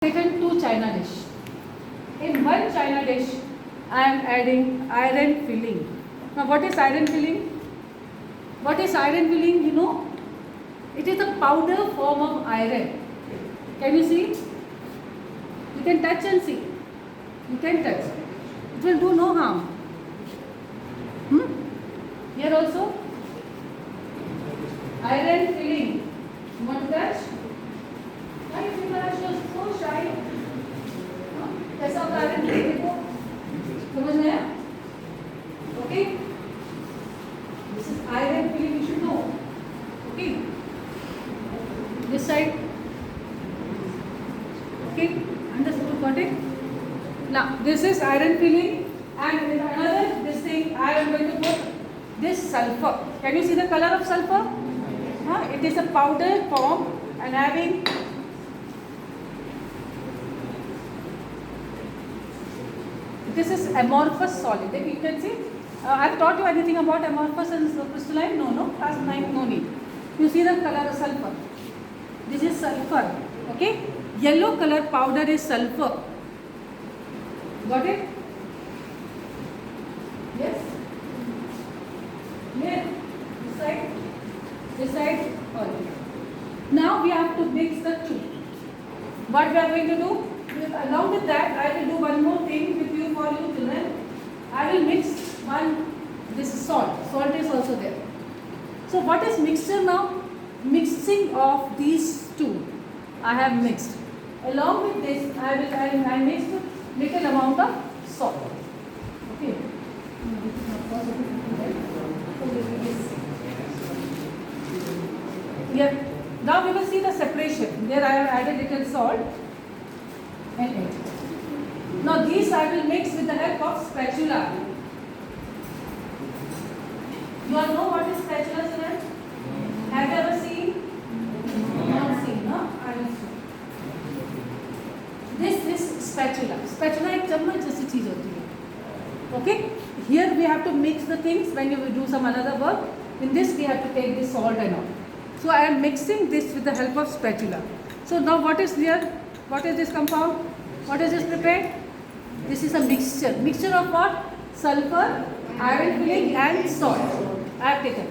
Taken two china dish. In one china dish, I am adding iron filling. Now, what is iron filling? What is iron filling? You know, it is a powder form of iron. Can you see? You can touch and see. You can touch. It will do no harm. Here also, iron filling. You want to touch? Why people are so shy? कैसा होता है देखो समझ में आया okay this is iron filling you should know okay this side okay understood got it now this is iron filling and in another this thing I am going to put this sulfur. Can you see the color of sulfur? It is a powder form and having this is amorphous solid. You can see, I've taught you anything about amorphous and crystalline? No, class 9, no need. You see the color of sulfur. This is sulfur, okay? Yellow color powder is sulfur. Got it? Yes? Here, this side, all. Now we have to mix the two. What we are going to do? Along with that, I will do one more thing with you for you children. I will mix this salt. Salt is also there. So what is mixture now? Mixing of these two. I have mixed. Along with this, I mixed little amount of salt. Okay. Here. Now we will see the separation. There I have added little salt. And it. Now these I will mix with the help of spatula. You all know what is spatula, children? Have you ever seen? Not seen, no? I will show. This is spatula. Spatula एक चम्मच जैसी चीज होती है. Okay? Here we have to mix the things when you will do some another work. In this we have to take this salt and all. So I am mixing this with the help of spatula. So now what is here? What is this compound? What is this prepared? This is a mixture. Mixture of what? Sulfur, iron filling and salt. I have taken.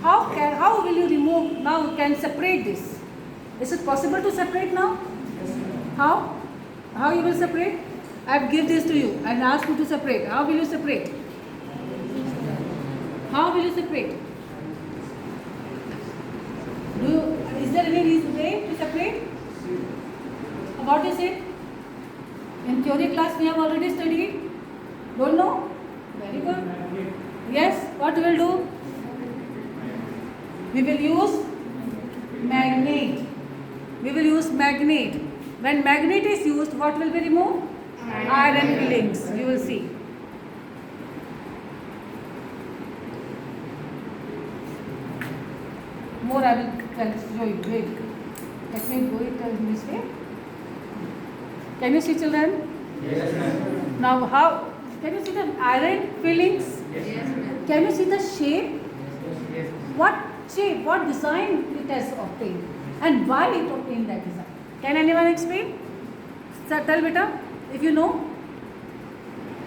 How will you remove now? Can separate this? Is it possible to separate now? How? How you will separate? I have give this to you and ask you to separate. How will you separate? How will you separate? Is there any way to separate? What is it? In theory class we have already studied. Don't know? Very good. Yes, what we will do? We will use magnet. We will use magnet. When magnet is used, what will be removed? Iron fillings. You will see. More I will show you. Wait. Let me do it in this way. Can you see, children? Yes, ma'am. Now, how can you see the iron fillings? Yes, ma'am. Can you see the shape? Yes. What shape, what design it has obtained, and why it obtained that design? Can anyone explain? Sir, tell beta, if you know.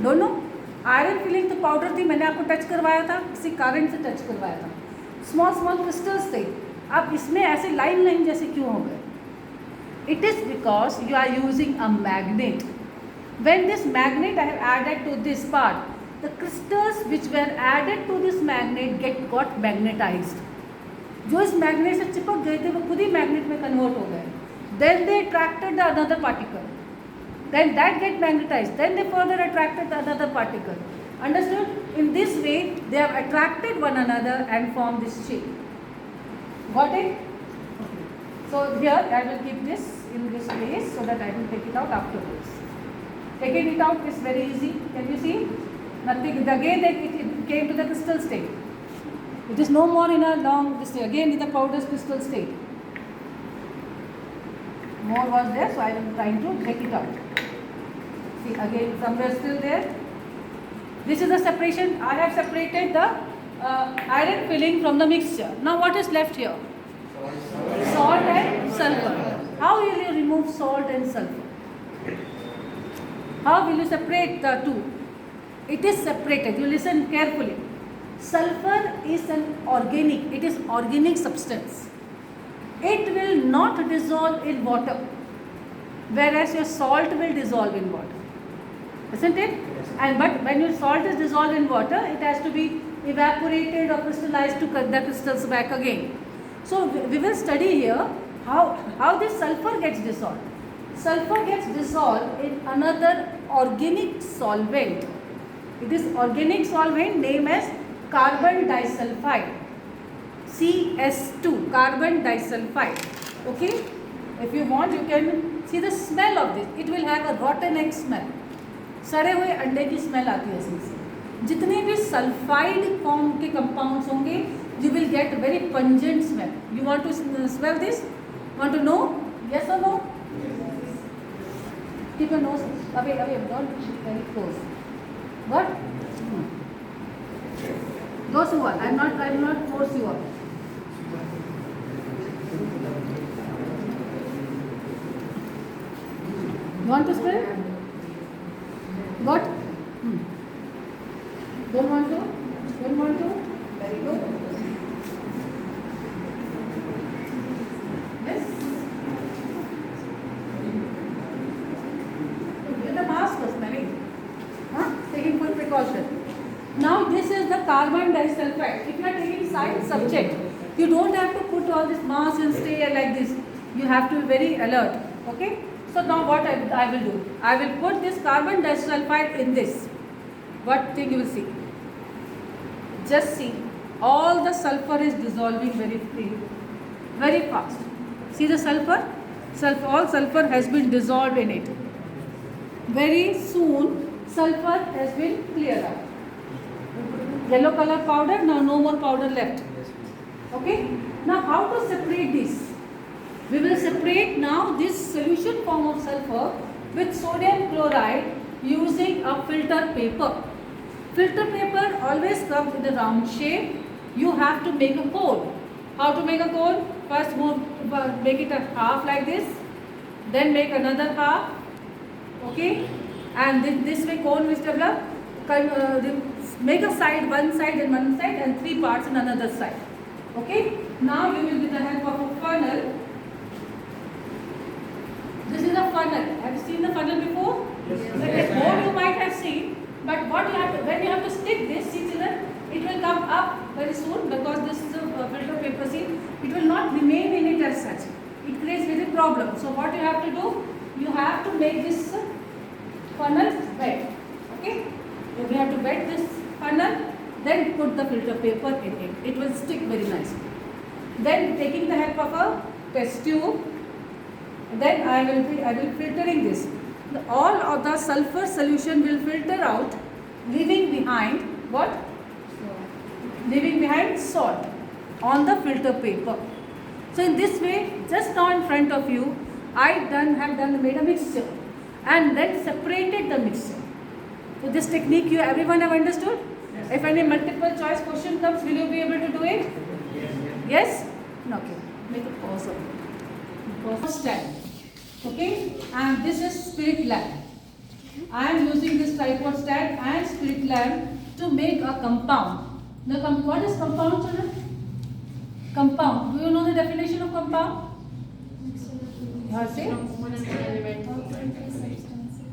Don't know? Iron filling तो powder थी, मैंने आपको touch करवाया था, किसी कारण से touch करवाया था. स्मॉल क्रिस्टल्स थे. अब इसमें ऐसे लाइन जैसे क्यों हो गए? It is because you are using a magnet. When this magnet I have added to this part, the crystals which were added to this magnet got magnetized. जो इस magnet से चिपक गए थे वो खुद ही magnet में convert हो गए. Then they attracted the another particle. Then that get magnetized. Then they further attracted the another particle. Understood? In this way they have attracted one another and formed this shape. Got it? So here I will keep this in this place so that I will take it out afterwards. Taking it out is very easy. Can you see? Nothing. Again it came to the crystal state. It is no more in a long this thing. Again in the powder crystal state. More was there, so I am trying to take it out. See again somewhere still there. This is the separation. I have separated the iron filling from the mixture. Now what is left here? Salt and sulfur. How will you remove salt and sulfur? How will you separate the two? It is separated. You listen carefully. Sulfur is an organic. It is organic substance. It will not dissolve in water, whereas your salt will dissolve in water. Isn't it? Yes. And but when your salt is dissolved in water, it has to be evaporated or crystallized to cut the crystals back again. So we will study here how this sulfur gets dissolved. Sulfur gets dissolved in another organic solvent. It is organic solvent named as carbon disulfide. CS2, carbon disulfide. Okay? If you want, you can see the smell of this. It will have a rotten egg smell. सड़े हुए अंडे की smell आती है इसमें। जितने भी sulphide form के कंपाउंड्स होंगे, you will get very pungent smell. You want to smell this? Want to know? Yes और no? Keep your nose away don't very close. What? Those who are, I will not force you all. You want to spell? What? Don't want to? Don't want to? Very good. Yes? With the mask was smelling. Huh? Taking full precaution. Now this is the carbon disulfide. If you are taking science subject, you don't have to put all this mask and stay like this. You have to be very alert. Okay? So now what I will do? I will put this carbon disulfide in this. What thing you will see? Just see. All the sulfur is dissolving very freely, very fast. See the sulfur? All sulfur has been dissolved in it. Very soon, sulfur has been cleared out. Yellow color powder, now no more powder left. Okay? Now how to separate this? We will separate now this solution form of sulfur with sodium chloride using a filter paper. Filter paper always comes in a round shape. You have to make a cone. How to make a cone? First make it a half like this, then make another half. Okay? And this way cone will develop. Make a side, one side and one side, and three parts in another side. Okay? Now you will, with the help of a funnel. This is a funnel. Have you seen the funnel before? Yes. Okay, more you might have seen. But what you have to, when you have to stick this, see children, it will come up very soon because this is a filter paper seat. It will not remain in it as such. It creates very problem. So what you have to do, you have to make this funnel wet. Okay? You have to wet this funnel, then put the filter paper in it. It will stick very nicely. Then taking the help of a test tube, then I will filtering this. All of the sulfur solution will filter out, leaving behind what? Leaving behind salt on the filter paper. So in this way, just now in front of you, I have made a mixture and then separated the mixture. So this technique everyone have understood? Yes. If any multiple choice question comes, will you be able to do it? Yes. Yes? Okay. Make a pause of it. Pause stand. Okay? And this is spirit lamp. I am using this tripod stand and spirit lamp to make a compound. What is compound, children? Compound. Do you know the definition of compound? Say?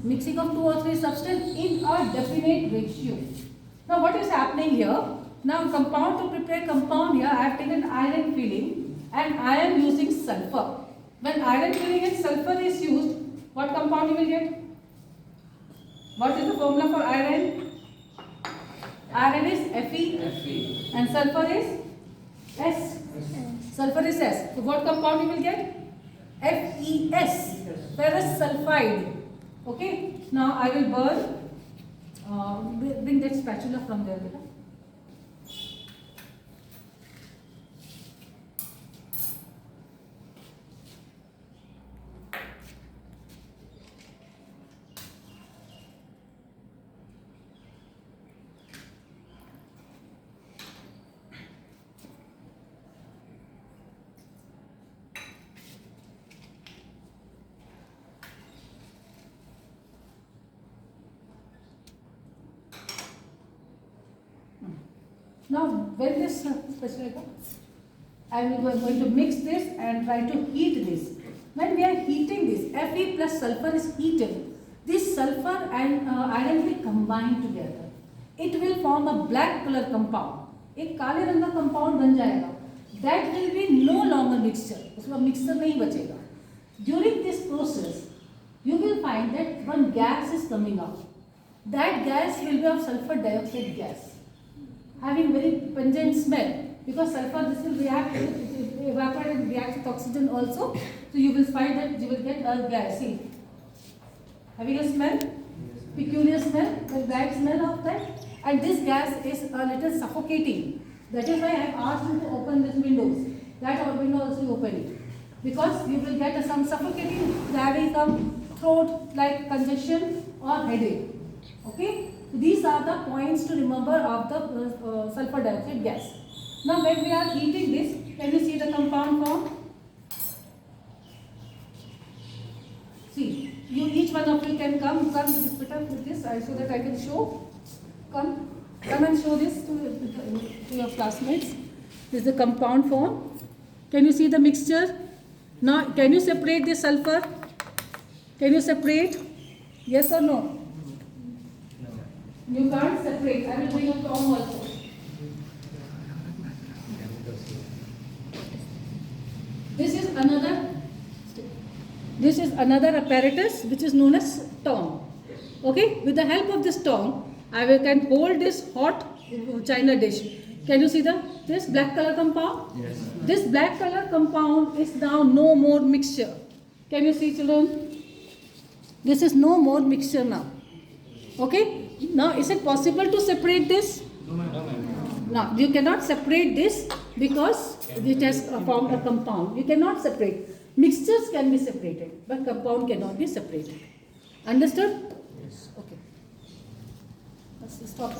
Mixing of two or three substances in a definite ratio. Now what is happening here? Now compound, to prepare compound here, I have taken iron filling and I am using sulfur. When iron filling and sulfur is used, what compound you will get? What is the formula for iron? Iron is Fe and sulfur is S. Sulfur is S. So what compound you will get? FeS, ferrous sulfide. Okay. Now I will burn. Bring that spatula from there. Now, when this I will going to mix this and try to heat this. When we are heating this, Fe plus sulfur is heated. This sulfur and iron will combine together. It will form a black color compound. एक काले रंग का compound बन जाएगा. That will be no longer mixture. उसमें mixture नहीं बचेगा. During this process, you will find that one gas is coming out. That gas will be of sulfur dioxide gas, having very pungent smell. Because sulfur, this will react, evaporate and react with oxygen also. So you will find that you will get a gas. See, having a smell, peculiar smell, the bad smell of that. And this gas is a little suffocating. That is why I have asked you to open these windows. That window also you open it. Because you will get some suffocating, having some throat like congestion or headache. Okay? These are the points to remember of the sulfur dioxide gas. Now when we are heating this, can you see the compound form? See, each one of you can come with this so that I can show. Come and show this to your classmates. This is the compound form. Can you see the mixture? Now, can you separate the sulfur? Can you separate? Yes or no? You can't separate. I will bring a tom also. This is another apparatus which is known as tom. Okay? With the help of this tom, can hold this hot china dish. Can you see this black color compound? Yes. This black color compound is now no more mixture. Can you see, children? This is no more mixture now. Okay? Now, is it possible to separate this? No, ma'am. Now, you cannot separate this because it has formed a compound. You cannot separate. Mixtures can be separated, but compound cannot be separated. Understood? Yes. Okay. Let's stop.